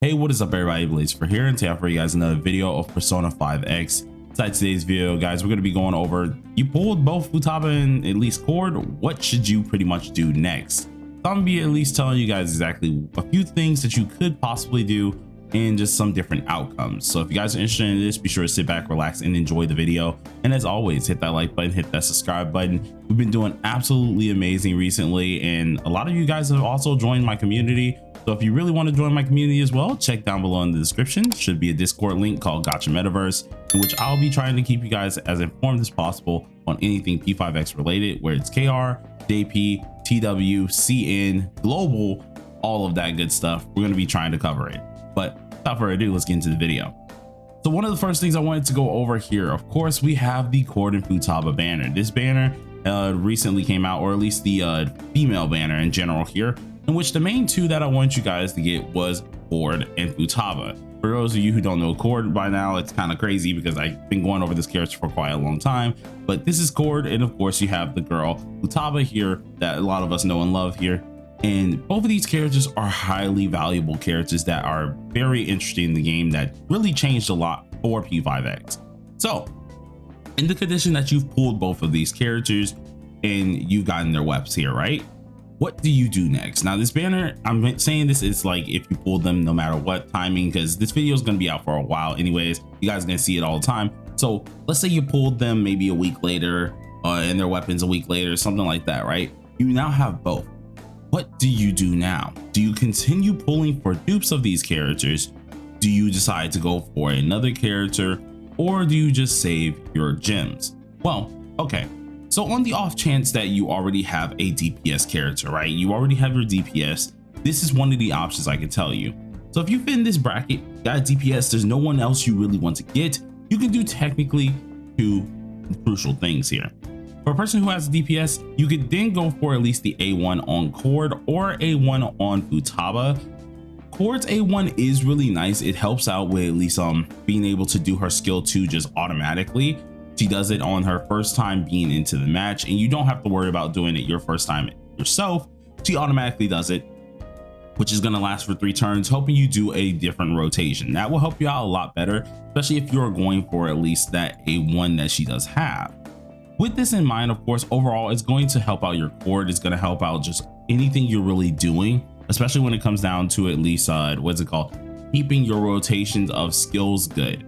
Hey, what is up everybody, Blazefer here, and today for you guys another video of Persona 5X. Inside today's video, guys, we're going to be going over, you pulled both Futaba and at least Cord, what should you pretty much do next? So I'm going to be at least telling you guys exactly a few things that you could possibly do and just some different outcomes. So if you guys are interested in this, be sure to sit back, relax, and enjoy the video. And as always, hit that like button, hit that subscribe button. We've been doing absolutely amazing recently, and a lot of you guys have also joined my community. So if you really want to join my community as well, check down below in the description. Should be a Discord link called Gotcha Metaverse, in which I'll be trying to keep you guys as informed as possible on anything P5X related, where it's KR, JP, TW, CN, Global, all of that good stuff. We're going to be trying to cover it. But without further ado, let's get into the video. So one of the first things I wanted to go over here, of course, we have the Cord and Futaba banner. This banner recently came out, or at least the female banner in general here, in which the main two that I want you guys to get was Cord and Futaba. For those of you who don't know Cord by now, it's kind of crazy because I've been going over this character for quite a long time, but this is Cord, and of course you have the girl Futaba here that a lot of us know and love here. And both of these characters are highly valuable characters that are very interesting in the game, that really changed a lot for P5X. So in the condition that you've pulled both of these characters and you've gotten their weapons here, right? What do you do next? Now this banner, I'm saying this is like if you pulled them no matter what timing, because this video is going to be out for a while anyways. You guys are going to see it all the time. So let's say you pulled them maybe a week later and their weapons a week later, something like that, right? You now have both. What do you do now? Do you continue pulling for dupes of these characters? Do you decide to go for another character, or do you just save your gems? Well, okay. So on the off chance that you already have a DPS character, right? You already have your DPS. This is one of the options I can tell you. So if you fit in this bracket, got a DPS, there's no one else you really want to get. You can do technically two crucial things here. For a person who has DPS, you could then go for at least the A1 on Cord or A1 on Futaba. Cord's A1 is really nice. It helps out with at least being able to do her skill 2 just automatically. She does it on her first time being into the match, and you don't have to worry about doing it your first time yourself. She automatically does it, which is going to last for 3 turns, helping you do a different rotation. That will help you out a lot better, especially if you're going for at least that A1 that she does have. With this in mind, of course, overall, it's going to help out your Cord. It's going to help out just anything you're really doing, especially when it comes down to at least, what's it called? Keeping your rotations of skills good.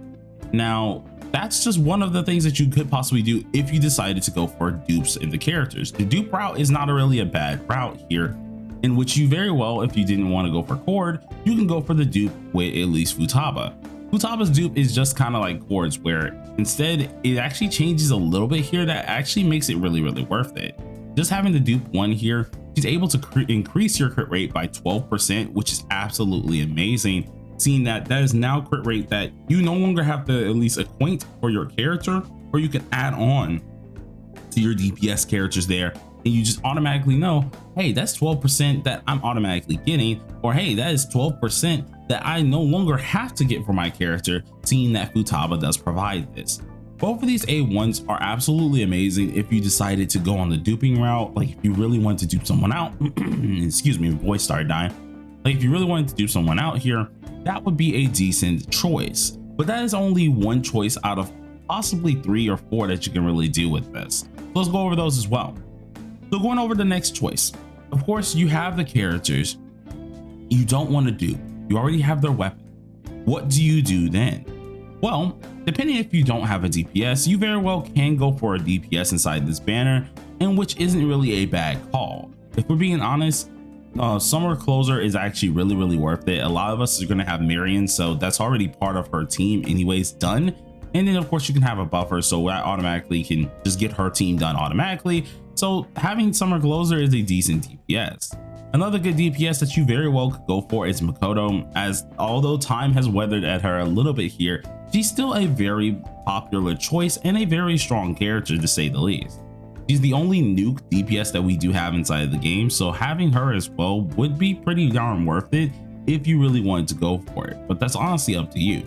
Now, that's just one of the things that you could possibly do if you decided to go for dupes in the characters. The dupe route is not really a bad route here, in which you very well, if you didn't want to go for Cord, you can go for the dupe with at least Futaba. Futaba's dupe is just kind of like Cord's, where instead it actually changes a little bit here that actually makes it really worth it. Just having the dupe 1 here, she's able to increase your crit rate by 12%, which is absolutely amazing, seeing that is now crit rate that you no longer have to at least acquaint for your character, or you can add on to your DPS characters there, and you just automatically know, hey, that's 12% that I'm automatically getting, or hey, that is 12% that I no longer have to get for my character, seeing that Futaba does provide this. Both of these A1s are absolutely amazing if you decided to go on the duping route. Like if you really wanted to dupe someone out, excuse me, my voice started dying. Like if you really wanted to dupe someone out here, that would be a decent choice. But that is only one choice out of possibly 3 or 4 that you can really do with this. So let's go over those as well. So going over the next choice, of course, you have the characters you don't want to dupe. You already have their weapon. What do you do then? Well, depending if you don't have a DPS, you very well can go for a DPS inside this banner, and which isn't really a bad call. If we're being honest, Summer Closer is actually really worth it. A lot of us are going to have Marion, so that's already part of her team anyways done. And then of course you can have a buffer, so that automatically can just get her team done automatically. So having Summer Closer is a decent DPS. Another good DPS that you very well could go for is Makoto, as although time has weathered at her a little bit here, she's still a very popular choice and a very strong character, to say the least. She's the only nuke DPS that we do have inside of the game, so having her as well would be pretty darn worth it if you really wanted to go for it, but that's honestly up to you.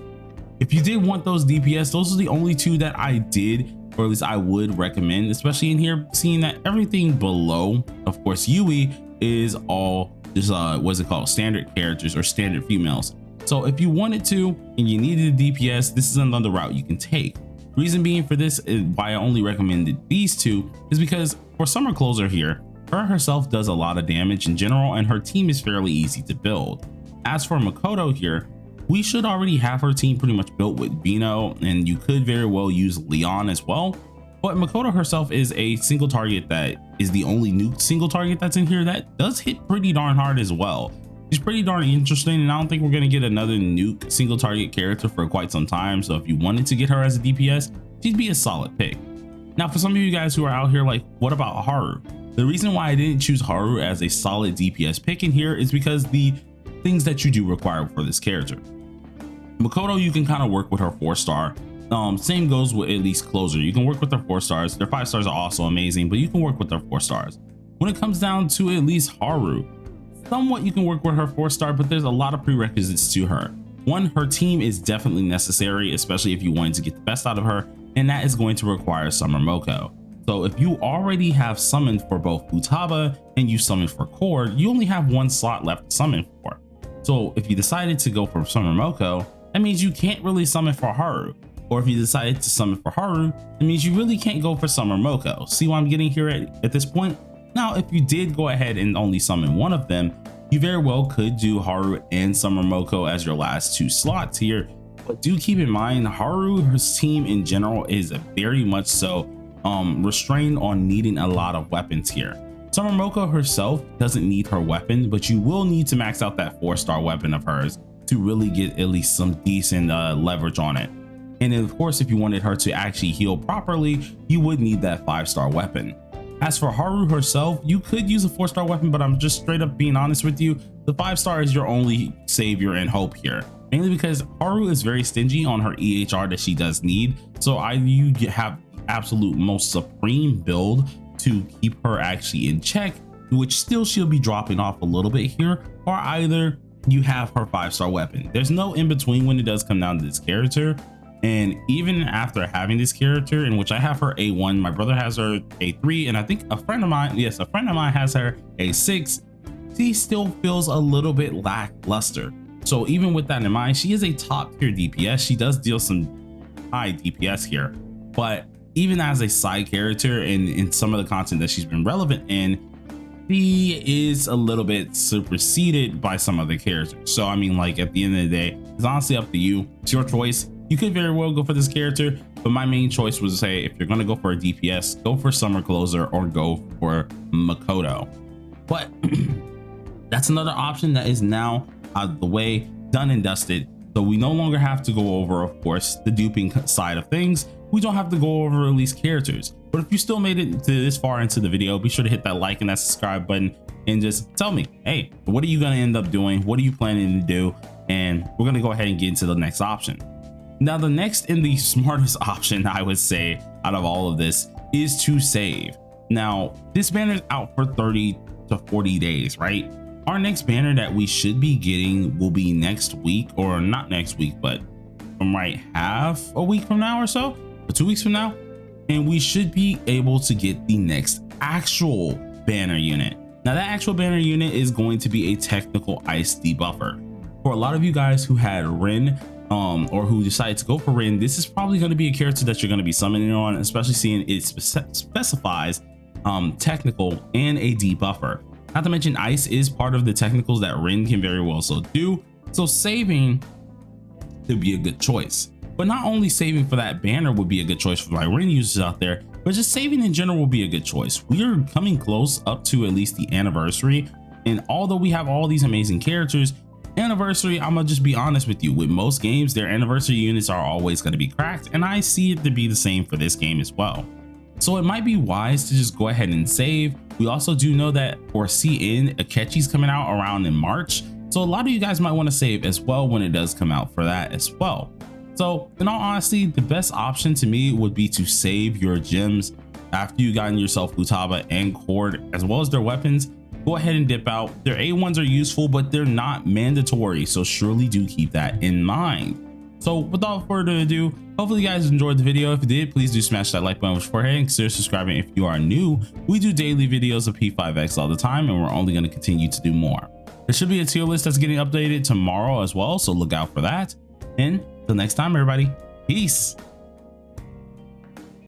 If you did want those DPS, those are the only 2 that I did, or at least I would recommend, especially in here, seeing that everything below, of course, Yui is all just what's it called, standard characters or standard females. So if you wanted to and you needed a DPS, this is another route you can take. Reason being for this is why I only recommended these two is because for Summer Closer here, her herself does a lot of damage in general and her team is fairly easy to build. As for Makoto here, we should already have her team pretty much built with Vino, and you could very well use Leon as well. But Makoto herself is a single target that is the only nuke single target that's in here that does hit pretty darn hard as well. She's pretty darn interesting, and I don't think we're going to get another nuke single target character for quite some time. So if you wanted to get her as a DPS, she'd be a solid pick. Now, for some of you guys who are out here like, what about Haru? The reason why I didn't choose Haru as a solid DPS pick in here is because the things that you do require for this character. Makoto, you can kind of work with her 4-star. Same goes with at least Closer. You can work with their 4 stars. Their 5 stars are also amazing, but you can work with their 4 stars. When it comes down to at least Haru, somewhat you can work with her 4-star, but there's a lot of prerequisites to her. One, her team is definitely necessary, especially if you wanted to get the best out of her, and that is going to require Summer Moko. So if you already have summoned for both Futaba and you summoned for Cord, you only have 1 slot left to summon for. So if you decided to go for Summer Moko, that means you can't really summon for Haru. Or if you decided to summon for Haru, it means you really can't go for Summer Moko. See what I'm getting here at this point? Now, if you did go ahead and only summon one of them, you very well could do Haru and Summer Moko as your last 2 slots here. But do keep in mind, Haru, her team in general is very much so restrained on needing a lot of weapons here. Summer Moko herself doesn't need her weapon, but you will need to max out that 4-star weapon of hers to really get at least some decent leverage on it. And then of course, if you wanted her to actually heal properly, you would need that 5-star weapon. As for Haru herself, you could use a 4-star weapon, but I'm just straight up being honest with you. The 5-star is your only savior and hope here, mainly because Haru is very stingy on her EHR that she does need. So you have absolute most supreme build to keep her actually in check, which still she'll be dropping off a little bit here, or either you have her 5-star weapon. There's no in between when it does come down to this character. And even after having this character, in which I have her A1, my brother has her A3, and I think a friend of mine has her A6, she still feels a little bit lackluster. So even with that in mind, she is a top tier DPS. She does deal some high DPS here, but even as a side character and in some of the content that she's been relevant in, she is a little bit superseded by some other characters. So I mean, like, at the end of the day, it's honestly up to you. It's your choice. You could very well go for this character, but my main choice was to say, if you're going to go for a DPS, go for Summer Closer or go for Makoto. But that's another option that is now out of the way, done and dusted. So we no longer have to go over, of course, the duping side of things. We don't have to go over at least characters. But if you still made it to this far into the video, be sure to hit that like and that subscribe button and just tell me, hey, what are you going to end up doing? What are you planning to do? And we're going to go ahead and get into the next option. Now, the next and the smartest option, I would say, out of all of this is to save. Now, this banner is out for 30 to 40 days, right? Our next banner that we should be getting will be next week, or not next week, but from right half a week from now or so, or 2 weeks from now. And we should be able to get the next actual banner unit. Now, that actual banner unit is going to be a technical ice debuffer. For a lot of you guys who had Rin, or who decided to go for Rin, this is probably going to be a character that you're going to be summoning on, especially seeing it specifies technical and a debuffer. Not to mention, ice is part of the technicals that Rin can very well so do. So saving would be a good choice. But not only saving for that banner would be a good choice for my Rin users out there, but just saving in general will be a good choice. We are coming close up to at least the anniversary, and although we have all these amazing characters, anniversary, I'm gonna just be honest with you, with most games, their anniversary units are always going to be cracked, and I see it to be the same for this game as well. So it might be wise to just go ahead and save. We also do know that for CN, Akechi's coming out around in March, so a lot of you guys might want to save as well when it does come out for that as well. So in all honesty, the best option to me would be to save your gems after you gotten yourself Futaba and Cord, as well as their weapons. Go ahead and dip out. Their A1s are useful, but they're not mandatory, so surely do keep that in mind. So without further ado, hopefully you guys enjoyed the video. If you did, please do smash that like button beforehand and consider subscribing if you are new. We do daily videos of P5X all the time, and we're only going to continue to do more. There should be a tier list that's getting updated tomorrow as well, so look out for that. And till next time, everybody, peace.